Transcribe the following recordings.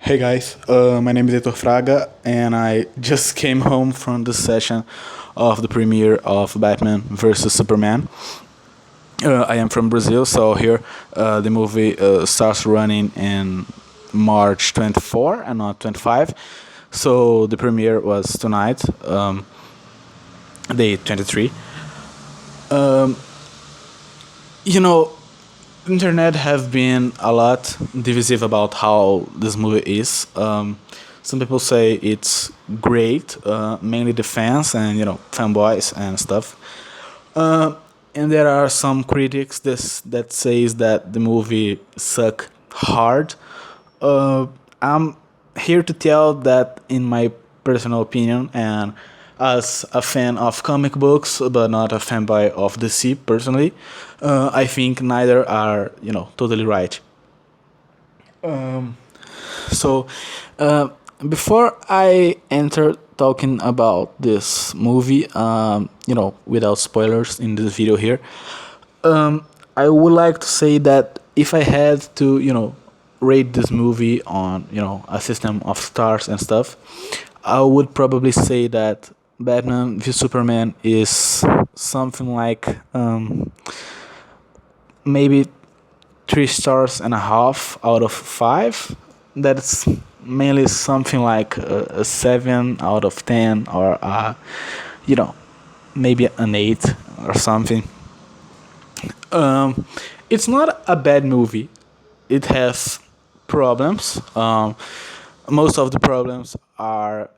Hey guys, my name is Heitor Fraga, and I just came home from the session of the premiere of Batman versus Superman. I am from Brazil, so here the movie starts running in March 24 and not 25. So the premiere was tonight, day 23. Um, you know, internet have been a lot divisive about how this movie is. Some people say it's great, mainly the fans and fanboys and stuff. Uh, and there are some critics that says that the movie suck hard. Uh, I'm here to tell that in my personal opinion and as a fan of comic books, but not a fanboy of DC personally, I think neither are totally right. So, uh, before I enter talking about this movie, without spoilers in this video here, I would like to say that if I had to, rate this movie on, a system of stars and stuff, I would probably say that Batman v Superman is something like maybe 3.5 stars out of 5. That's mainly something like a 7 out of 10, or you know maybe an 8 or something. Um, it's not a bad movie. It has problems. Most of the problems are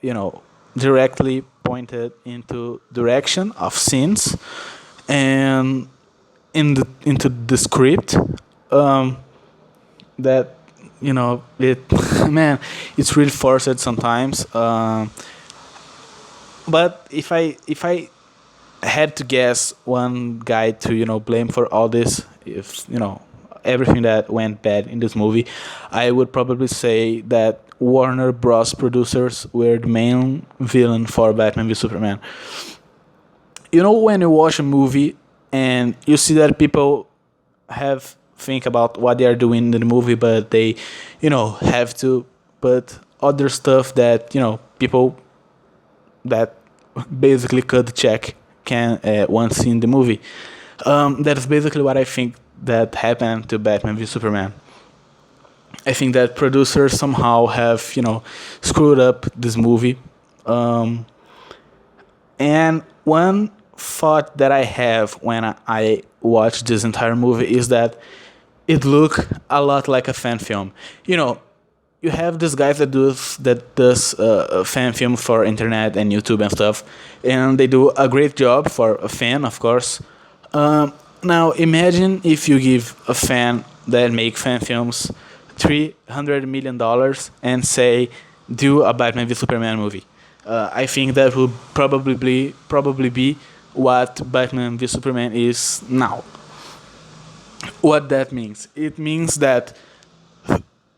directly pointed into direction of scenes and into the script. Um, that it man, it's really forced sometimes. But if I had to guess one guy to blame for all this, if everything that went bad in this movie, I would probably say that Warner Bros. Producers were the main villain for Batman v Superman. When you watch a movie and you see that people have think about what they are doing in the movie, but they have to put other stuff that people that basically cut the check can want to see in the movie. That's basically what I think that happened to Batman v Superman. I think that producers somehow have screwed up this movie. Um, and one thought that I have when I watch this entire movie is that it look a lot like a fan film. You have this guy that does a fan film for internet and YouTube and stuff, and they do a great job for a fan, of course. Now imagine if you give a fan that make fan films $300 million and say do a Batman v Superman movie. I think that would probably be what Batman v Superman is now. What that means? It means that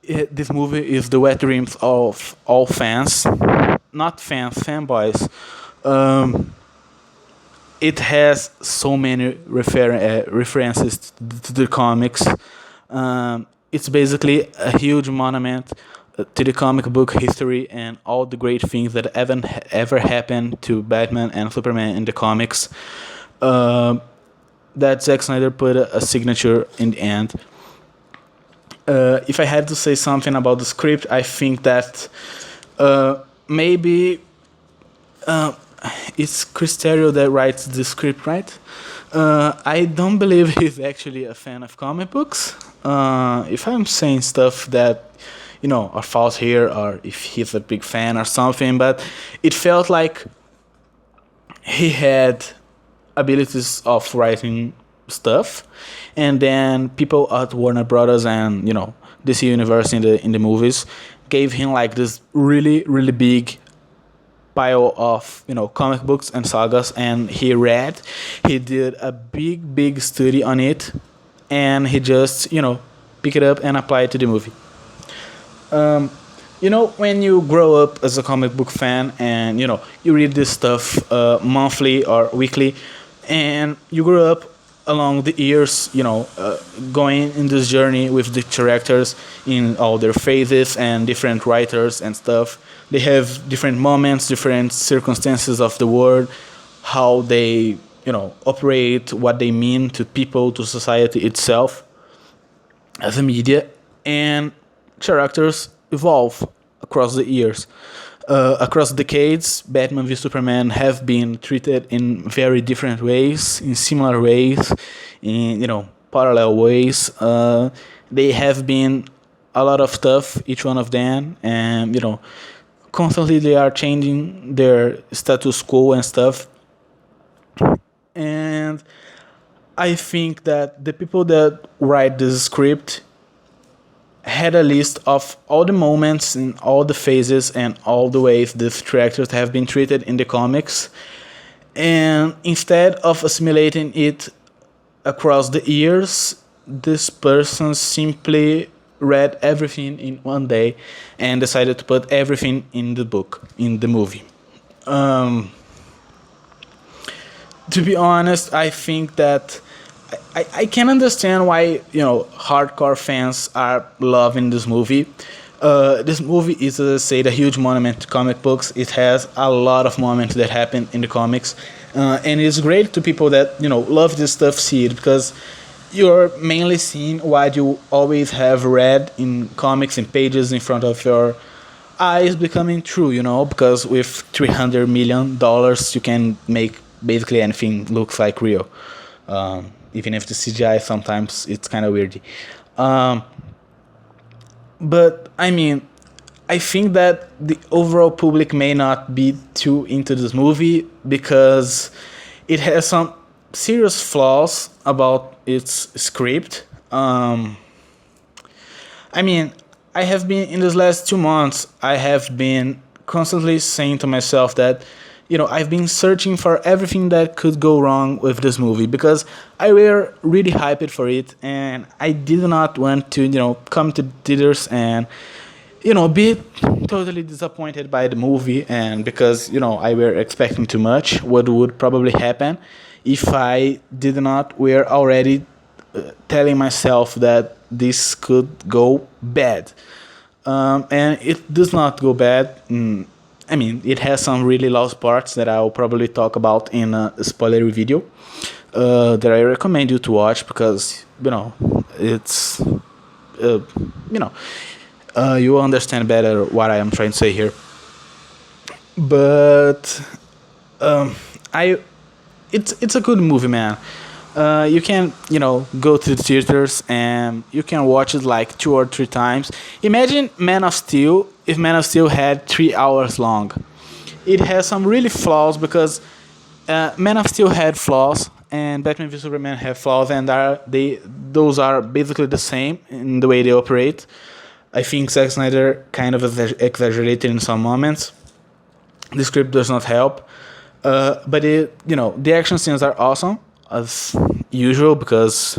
this movie is the wet dreams of all fans, not fans, fanboys. Um, it has so many references to the comics. It's basically a huge monument to the comic book history and all the great things that ever happened to Batman and Superman in the comics. Um that Zack Snyder put a signature in the end. If I had to say something about the script, I think that maybe uh, it's Chris Terrio that writes the script, right? I don't believe he's actually a fan of comic books. If I'm saying stuff that are false here, or if he's a big fan or something, but it felt like he had abilities of writing stuff, and then people at Warner Brothers and DC Universe in the movies gave him like this really really big pile of comic books and sagas, and he did a big study on it, and he just pick it up and apply it to the movie. um, when you grow up as a comic book fan and you read this stuff monthly or weekly, and you grow up along the years, going in this journey with the characters in all their phases and different writers and stuff. They have different moments, different circumstances of the world, how they, operate, what they mean to people, to society itself as a media, and characters evolve across the years. Across decades, Batman v Superman have been treated in very different ways, in similar ways, in parallel ways. They have been a lot of stuff, each one of them, and constantly they are changing their status quo and stuff. And I think that the people that write this script had a list of all the moments and all the phases and all the ways these characters have been treated in the comics. And instead of assimilating it across the years, this person simply read everything in one day and decided to put everything in the book, in the movie. To be honest, I think that I can understand why hardcore fans are loving this movie. This movie is, as I said, a huge monument to comic books. It has a lot of moments that happen in the comics, and it's great to people that love this stuff see it, because you're mainly seeing what you always have read in comics in pages in front of your eyes becoming true. Because with $300 million, you can make basically anything looks like real. Even if the CGI sometimes it's kind of weird. But I mean, I think that the overall public may not be too into this movie because it has some serious flaws about its script. I mean, I have been in these last 2 months, I have been constantly saying to myself that I've been searching for everything that could go wrong with this movie because I were really hyped for it, and I did not want to, come to theaters and, be totally disappointed by the movie, and because, I were expecting too much, what would probably happen if I did not were already telling myself that this could go bad. And it does not go bad. I mean, it has some really lost parts that I'll probably talk about in a spoilery video that I recommend you to watch because, it's, you will understand better what I am trying to say here. But it's a good movie, man. You can, go to the theaters and you can watch it like 2 or 3 times. Imagine Man of Steel if Man of Steel had 3 hours long. It has some really flaws because Man of Steel had flaws and Batman v Superman have flaws, and those are basically the same in the way they operate. I think Zack Snyder kind of exaggerated in some moments. The script does not help, but the action scenes are awesome as usual because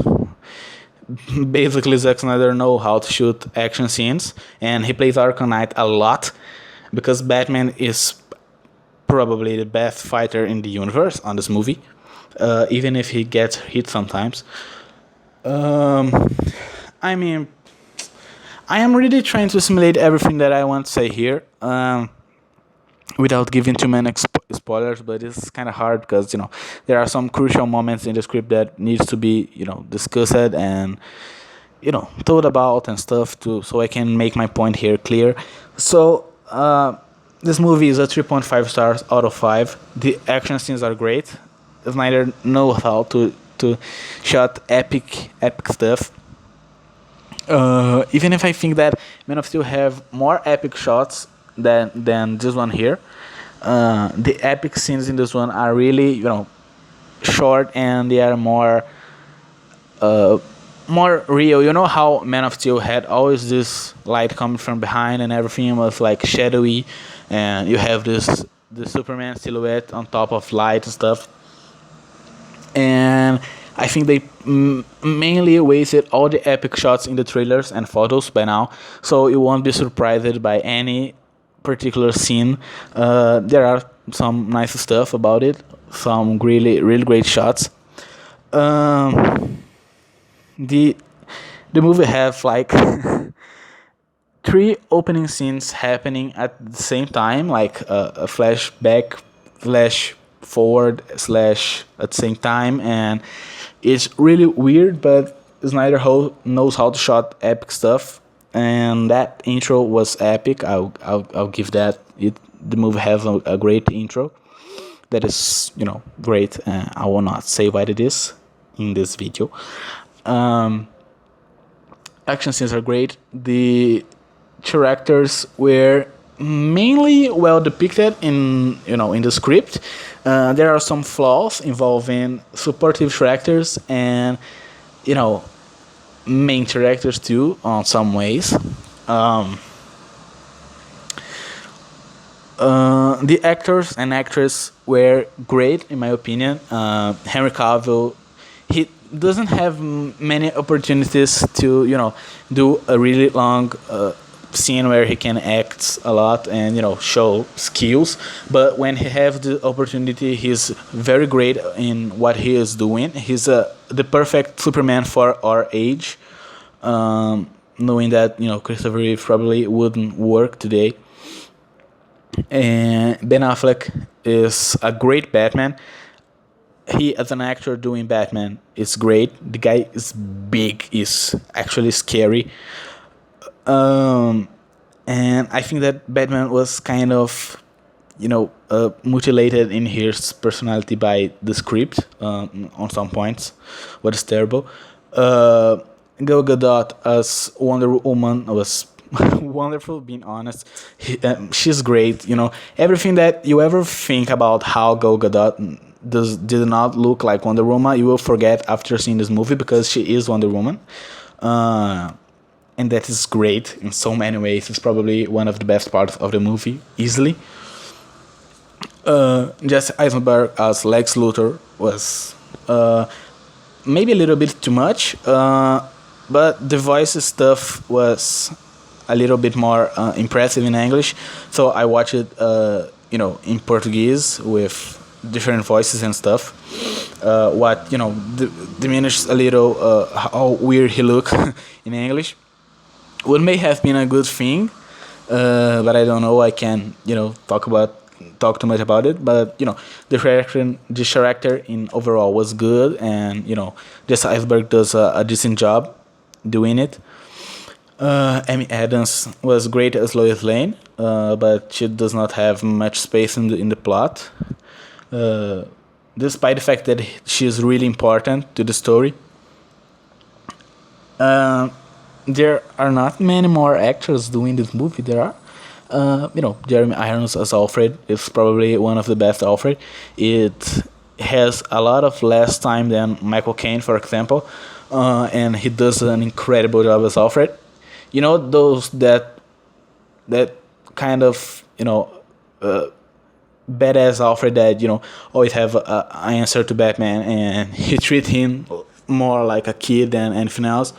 basically Zack Snyder know how to shoot action scenes, and he plays Arkham Knight a lot because Batman is probably the best fighter in the universe on this movie, even if he gets hit sometimes. I mean, I am really trying to simulate everything that I want to say here without giving too many spoilers, but it's kind of hard because there are some crucial moments in the script that needs to be discussed and told about and stuff too, so I can make my point here clear. So this movie is a 3.5 stars out of 5. The action scenes are great. Snyder knows how to shot epic stuff. Even if I think that Man of Steel have more epic shots than this one here, the epic scenes in this one are really short, and they are more real. You know how Man of Steel had always this light coming from behind and everything was like shadowy, and you have the Superman silhouette on top of light and stuff. And I think they mainly wasted all the epic shots in the trailers and photos by now, so you won't be surprised by any particular scene. There are some nice stuff about it, some really great shots. Um, the the movie have like three opening scenes happening at the same time, like a flashback, flash forward, slash at the same time, and it's really weird. But Snyder knows how to shot epic stuff, and that intro was epic. I'll give that. The movie has a great intro that is great. I will not say what it is in this video. Um, Action scenes are great. The characters were mainly well depicted in the script. There are some flaws involving supportive characters and you know main characters too on some ways. Um, the actors and actress were great in my opinion. Henry Cavill, he doesn't have many opportunities to do a really long scene where he can act a lot and show skills, but when he have the opportunity he's very great in what he is doing. He's the perfect Superman for our age, knowing that Christopher Reeve probably wouldn't work today. And Ben Affleck is a great Batman. He as an actor doing Batman is great. The guy is big, is actually scary. And I think that Batman was kind of mutilated in his personality by the script on some points, what is terrible. Gal Gadot as Wonder Woman was wonderful, being honest. She's great. Everything that you ever think about how Gal Gadot did not look like Wonder Woman, you will forget after seeing this movie, because she is Wonder Woman. And that is great in so many ways. It's probably one of the best parts of the movie, easily. Jesse Eisenberg as Lex Luthor was maybe a little bit too much, but the voice stuff was a little bit more impressive in English. So I watched it, in Portuguese with different voices and stuff. What diminishes a little how weird he looked in English. What may have been a good thing, but I don't know. I can talk too much about it. But the character in overall was good, and Jesse Eisenberg does a decent job doing it. Amy Adams was great as Lois Lane, but she does not have much space in the plot, despite the fact that she is really important to the story. There are not many more actors doing this movie. There are, Jeremy Irons as Alfred is probably one of the best Alfred. It has a lot of less time than Michael Caine, for example, and he does an incredible job as Alfred. Those that kind of badass Alfred that always have an answer to Batman, and he treat him more like a kid than anything else.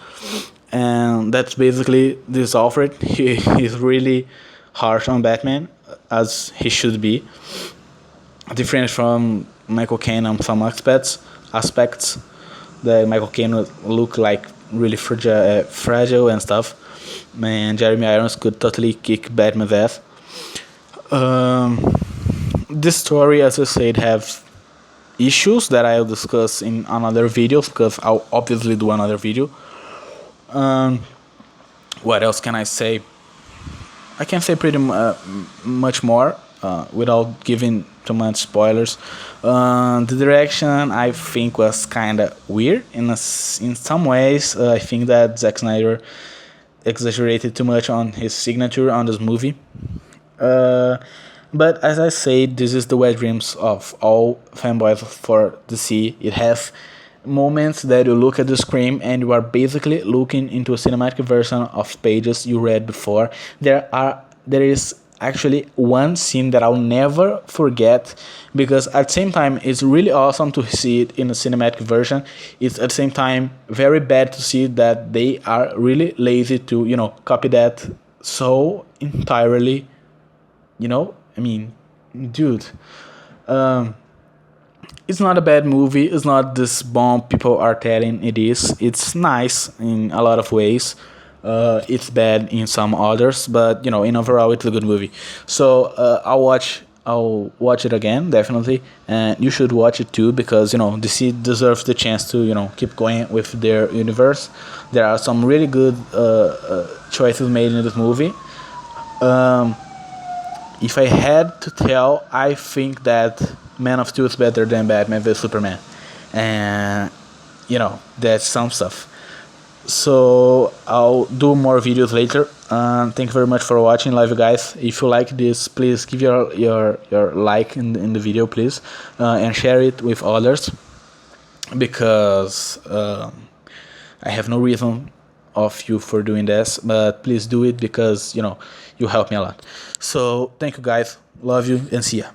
And that's basically this Alfred. He's really harsh on Batman, as he should be. Different from Michael Caine on some aspects. That Michael Caine would look like really fragile and stuff. And Jeremy Irons could totally kick Batman's ass. This story, as I said, have issues that I'll discuss in another video, because I'll obviously do another video. What else can I say? I can say pretty much more without giving too much spoilers. The direction I think was kind of weird in some ways. I think that Zack Snyder exaggerated too much on his signature on this movie. But as I said, this is the wet dreams of all fanboys for DC. It has moments that you look at the screen and you are basically looking into a cinematic version of pages you read before. There is actually one scene that I'll never forget, because at the same time it's really awesome to see it in a cinematic version. It's at the same time very bad to see that they are really lazy to copy that so entirely. I mean, dude. It's not a bad movie. It's not this bomb people are telling it is. It's nice in a lot of ways. It's bad in some others, but in overall, it's a good movie. So I'll watch it again definitely, and you should watch it too because DC deserves the chance to keep going with their universe. There are some really good choices made in this movie. If I had to tell, I think that Man of Steel is better than Batman vs Superman, and that's some stuff. So I'll do more videos later. Thank you very much for watching, love you guys. If you like this, please give your like in the video, please, and share it with others because I have no reason of you for doing this, but please do it because you help me a lot. So thank you guys, love you, and see ya.